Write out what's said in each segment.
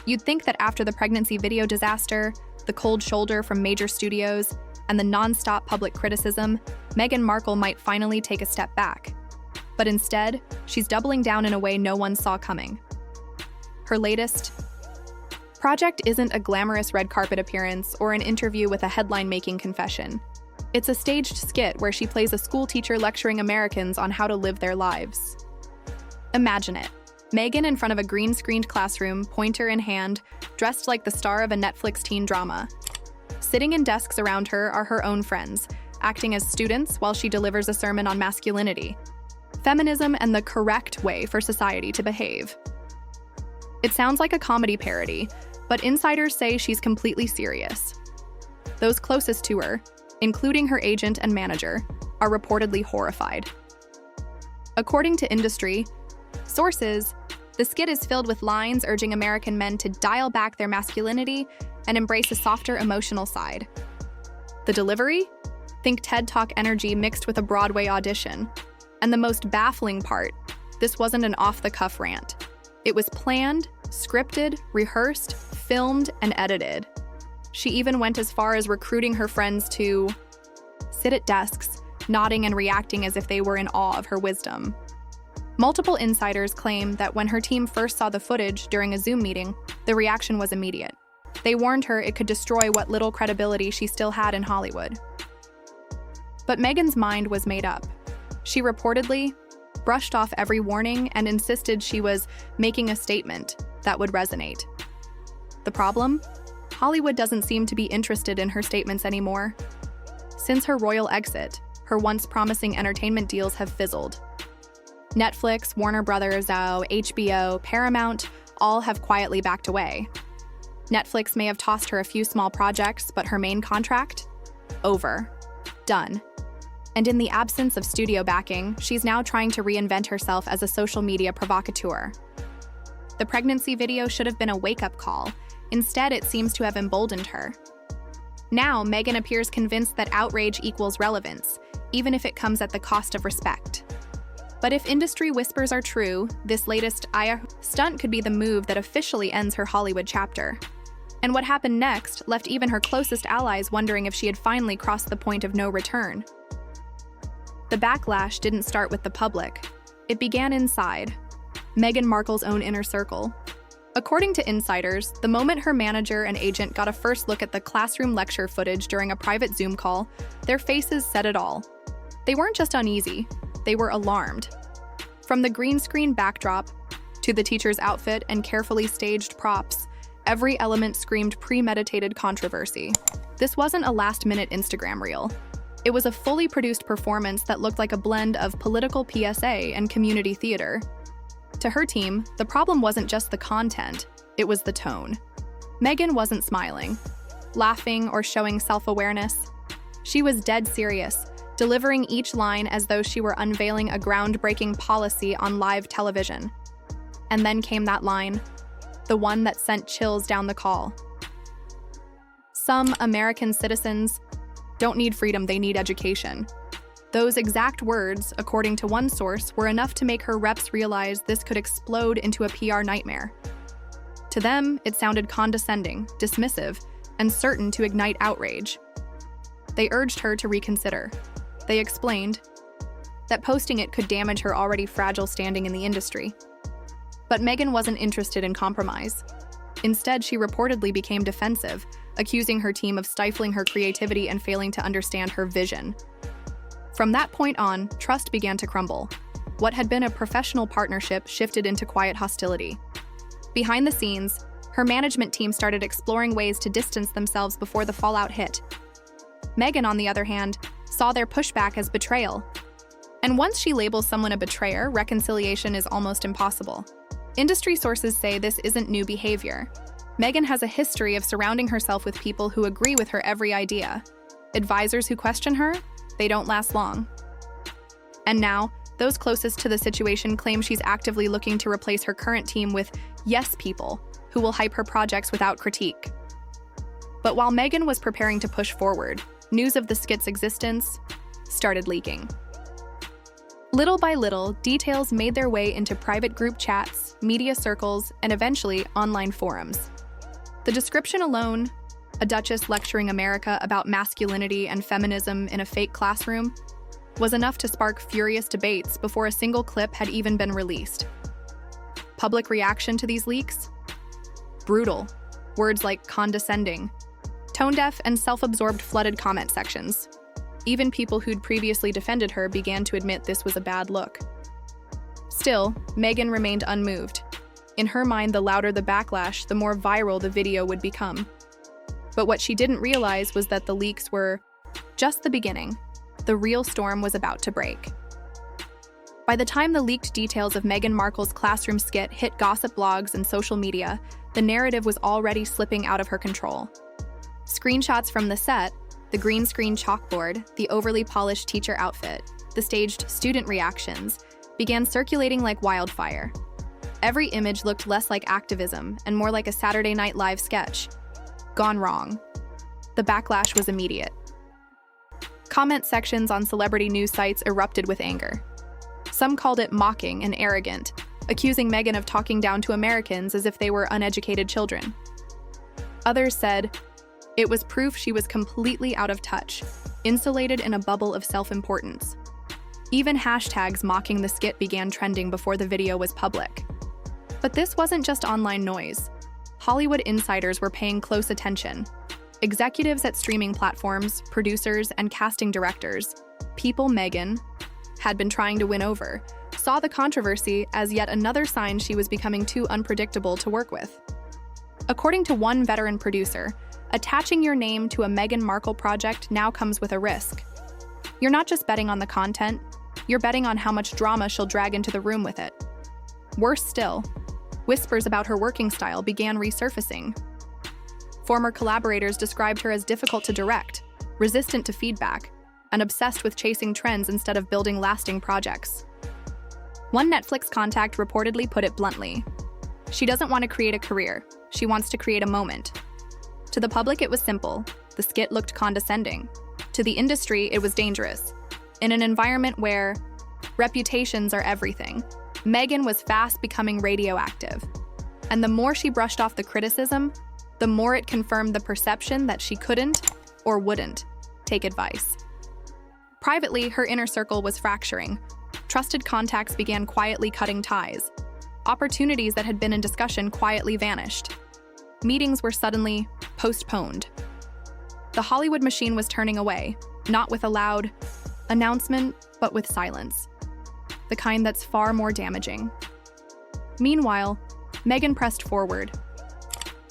You'd think that after the pregnancy video disaster, the cold shoulder from major studios, and the non-stop public criticism, Meghan Markle might finally take a step back. But instead, she's doubling down in a way no one saw coming. Her latest project isn't a glamorous red carpet appearance or an interview with a headline-making confession. It's a staged skit where she plays a school teacher lecturing Americans on how to live their lives. Imagine it. Meghan in front of a green-screened classroom, pointer in hand, dressed like the star of a Netflix teen drama. Sitting in desks around her are her own friends, acting as students while she delivers a sermon on masculinity, feminism, and the correct way for society to behave. It sounds like a comedy parody, but insiders say she's completely serious. Those closest to her, including her agent and manager, are reportedly horrified. According to industry sources, the skit is filled with lines urging American men to dial back their masculinity and embrace a softer emotional side. The delivery? Think TED Talk energy mixed with a Broadway audition. And the most baffling part, this wasn't an off-the-cuff rant. It was planned, scripted, rehearsed, filmed, and edited. She even went as far as recruiting her friends to sit at desks, nodding and reacting as if they were in awe of her wisdom. Multiple insiders claim that when her team first saw the footage during a Zoom meeting, the reaction was immediate. They warned her it could destroy what little credibility she still had in Hollywood. But Meghan's mind was made up. She reportedly brushed off every warning and insisted she was making a statement that would resonate. The problem? Hollywood doesn't seem to be interested in her statements anymore. Since her royal exit, her once promising entertainment deals have fizzled. Netflix, Warner Brothers, HBO, Paramount, all have quietly backed away. Netflix may have tossed her a few small projects, but her main contract? Over. Done. And in the absence of studio backing, she's now trying to reinvent herself as a social media provocateur. The pregnancy video should have been a wake-up call. Instead, it seems to have emboldened her. Now, Meghan appears convinced that outrage equals relevance, even if it comes at the cost of respect. But if industry whispers are true, this latest stunt could be the move that officially ends her Hollywood chapter. And what happened next left even her closest allies wondering if she had finally crossed the point of no return. The backlash didn't start with the public. It began inside Meghan Markle's own inner circle. According to insiders, the moment her manager and agent got a first look at the classroom lecture footage during a private Zoom call, their faces said it all. They weren't just uneasy, they were alarmed. From the green screen backdrop to the teacher's outfit and carefully staged props, every element screamed premeditated controversy. This wasn't a last-minute Instagram reel. It was a fully produced performance that looked like a blend of political PSA and community theater. To her team, the problem wasn't just the content, it was the tone. Meghan wasn't smiling, laughing, or showing self-awareness. She was dead serious, delivering each line as though she were unveiling a groundbreaking policy on live television. And then came that line, the one that sent chills down the call. Some American citizens don't need freedom, they need education. Those exact words, according to one source, were enough to make her reps realize this could explode into a PR nightmare. To them, it sounded condescending, dismissive, and certain to ignite outrage. They urged her to reconsider. They explained that posting it could damage her already fragile standing in the industry. But Meghan wasn't interested in compromise. Instead, she reportedly became defensive, accusing her team of stifling her creativity and failing to understand her vision. From that point on, trust began to crumble. What had been a professional partnership shifted into quiet hostility. Behind the scenes, her management team started exploring ways to distance themselves before the fallout hit. Meghan, on the other hand, saw their pushback as betrayal. And once she labels someone a betrayer, reconciliation is almost impossible. Industry sources say this isn't new behavior. Meghan has a history of surrounding herself with people who agree with her every idea. Advisors who question her? They don't last long. And now, those closest to the situation claim she's actively looking to replace her current team with yes people who will hype her projects without critique. But while Meghan was preparing to push forward, news of the skit's existence started leaking. Little by little, details made their way into private group chats, media circles, and eventually online forums. The description alone, a duchess lecturing America about masculinity and feminism in a fake classroom, was enough to spark furious debates before a single clip had even been released. Public reaction to these leaks? Brutal. Words like condescending, tone-deaf, and self-absorbed flooded comment sections. Even people who'd previously defended her began to admit this was a bad look. Still, Meghan remained unmoved. In her mind, the louder the backlash, the more viral the video would become. But what she didn't realize was that the leaks were just the beginning. The real storm was about to break. By the time the leaked details of Meghan Markle's classroom skit hit gossip blogs and social media, the narrative was already slipping out of her control. Screenshots from the set, the green screen chalkboard, the overly polished teacher outfit, the staged student reactions, began circulating like wildfire. Every image looked less like activism and more like a Saturday Night Live sketch. Gone wrong. The backlash was immediate. Comment sections on celebrity news sites erupted with anger. Some called it mocking and arrogant, accusing Meghan of talking down to Americans as if they were uneducated children. Others said it was proof she was completely out of touch, insulated in a bubble of self-importance. Even hashtags mocking the skit began trending before the video was public. But this wasn't just online noise. Hollywood insiders were paying close attention. Executives at streaming platforms, producers, and casting directors, people Meghan had been trying to win over, saw the controversy as yet another sign she was becoming too unpredictable to work with. According to one veteran producer, attaching your name to a Meghan Markle project now comes with a risk. You're not just betting on the content, you're betting on how much drama she'll drag into the room with it. Worse still, whispers about her working style began resurfacing. Former collaborators described her as difficult to direct, resistant to feedback, and obsessed with chasing trends instead of building lasting projects. One Netflix contact reportedly put it bluntly. She doesn't want to create a career, she wants to create a moment. To the public, it was simple. The skit looked condescending. To the industry, it was dangerous. In an environment where reputations are everything, Meghan was fast becoming radioactive. And the more she brushed off the criticism, the more it confirmed the perception that she couldn't, or wouldn't, take advice. Privately, her inner circle was fracturing. Trusted contacts began quietly cutting ties. Opportunities that had been in discussion quietly vanished. Meetings were suddenly postponed. The Hollywood machine was turning away, not with a loud announcement, but with silence. The kind that's far more damaging. Meanwhile, Meghan pressed forward.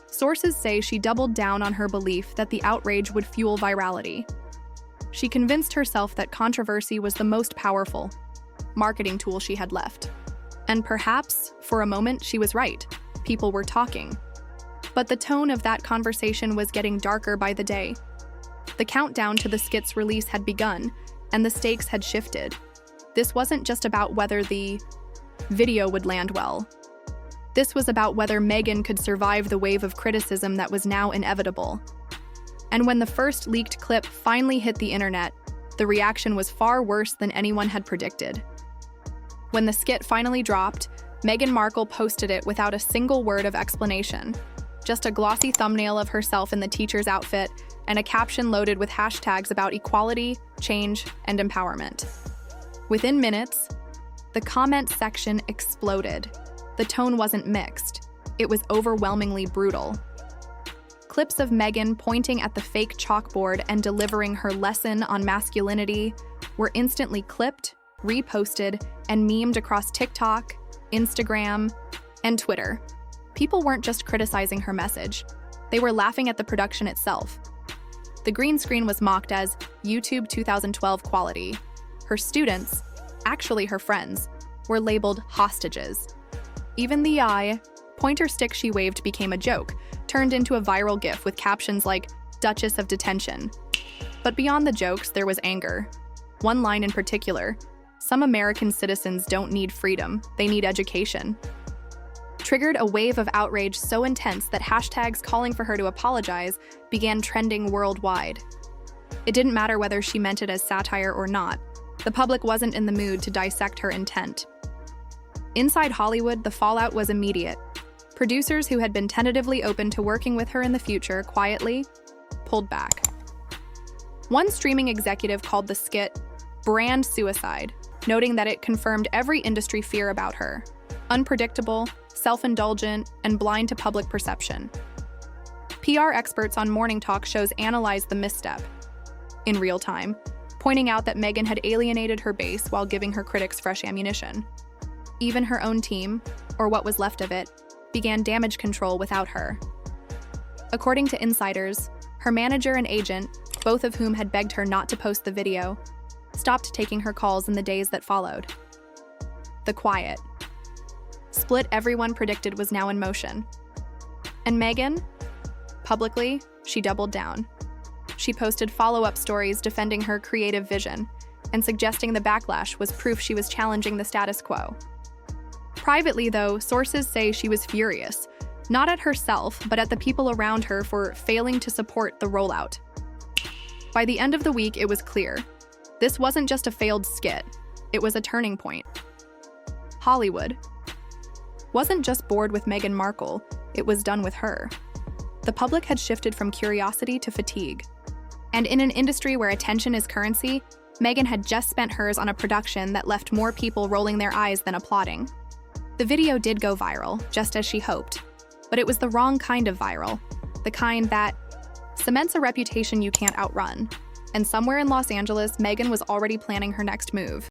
Sources say she doubled down on her belief that the outrage would fuel virality. She convinced herself that controversy was the most powerful marketing tool she had left. And perhaps, for a moment, she was right. People were talking. But the tone of that conversation was getting darker by the day. The countdown to the skit's release had begun, and the stakes had shifted. This wasn't just about whether the video would land well. This was about whether Meghan could survive the wave of criticism that was now inevitable. And when the first leaked clip finally hit the internet, the reaction was far worse than anyone had predicted. When the skit finally dropped, Meghan Markle posted it without a single word of explanation. Just a glossy thumbnail of herself in the teacher's outfit and a caption loaded with hashtags about equality, change, and empowerment. Within minutes, the comment section exploded. The tone wasn't mixed. It was overwhelmingly brutal. Clips of Meghan pointing at the fake chalkboard and delivering her lesson on masculinity were instantly clipped, reposted, and memed across TikTok, Instagram, and Twitter. People weren't just criticizing her message. They were laughing at the production itself. The green screen was mocked as YouTube 2012 quality. Her students, actually her friends, were labeled hostages. Even the pointer stick she waved became a joke, turned into a viral GIF with captions like Duchess of Detention. But beyond the jokes, there was anger. One line in particular, "Some American citizens don't need freedom, they need education," triggered a wave of outrage so intense that hashtags calling for her to apologize began trending worldwide. It didn't matter whether she meant it as satire or not. The public wasn't in the mood to dissect her intent. Inside Hollywood, the fallout was immediate. Producers who had been tentatively open to working with her in the future quietly pulled back. One streaming executive called the skit brand suicide, noting that it confirmed every industry fear about her: unpredictable, self-indulgent, and blind to public perception. PR experts on morning talk shows analyzed the misstep in real time, pointing out that Meghan had alienated her base while giving her critics fresh ammunition. Even her own team, or what was left of it, began damage control without her. According to insiders, her manager and agent, both of whom had begged her not to post the video, stopped taking her calls in the days that followed. The quiet split everyone predicted was now in motion. And Meghan? Publicly, she doubled down. She posted follow-up stories defending her creative vision and suggesting the backlash was proof she was challenging the status quo. Privately, though, sources say she was furious, not at herself, but at the people around her for failing to support the rollout. By the end of the week, it was clear. This wasn't just a failed skit, it was a turning point. Hollywood wasn't just bored with Meghan Markle, it was done with her. The public had shifted from curiosity to fatigue. And in an industry where attention is currency, Meghan had just spent hers on a production that left more people rolling their eyes than applauding. The video did go viral, just as she hoped. But it was the wrong kind of viral, the kind that cements a reputation you can't outrun. And somewhere in Los Angeles, Meghan was already planning her next move.